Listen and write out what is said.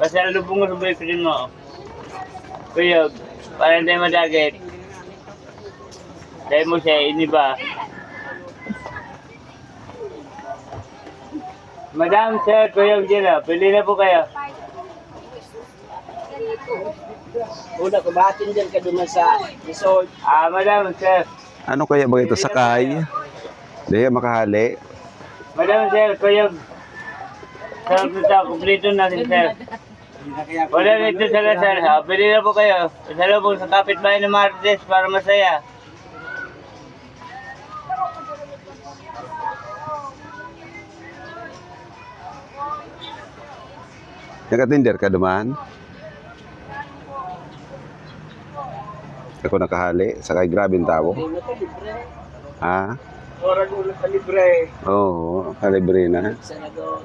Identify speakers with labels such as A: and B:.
A: Pasalubong ko sa boyfriend mo. Kuyog, para hindi madagit. Dahil mo siya, iniba. Madam, sir, kuyog dyan na. Pili na po kayo.
B: Una, kumatin dyan ka duman sa resort.
A: Madam, sir.
C: Ano kaya ba ito? Sakay? Hindi, makahali.
A: Madam, sir, kuyog. Sir, kumplito natin, sir. Wala dito sa Lazar. Pili na po kayo. Pasalubong sa kapitbahay ng Martes para masaya.
C: Naka-Tinder ka duman? Ako nakahali. Sakay grabing tao. Ha?
B: Oras ulit sa libre.
C: Oo, kalibre na.
B: Senador.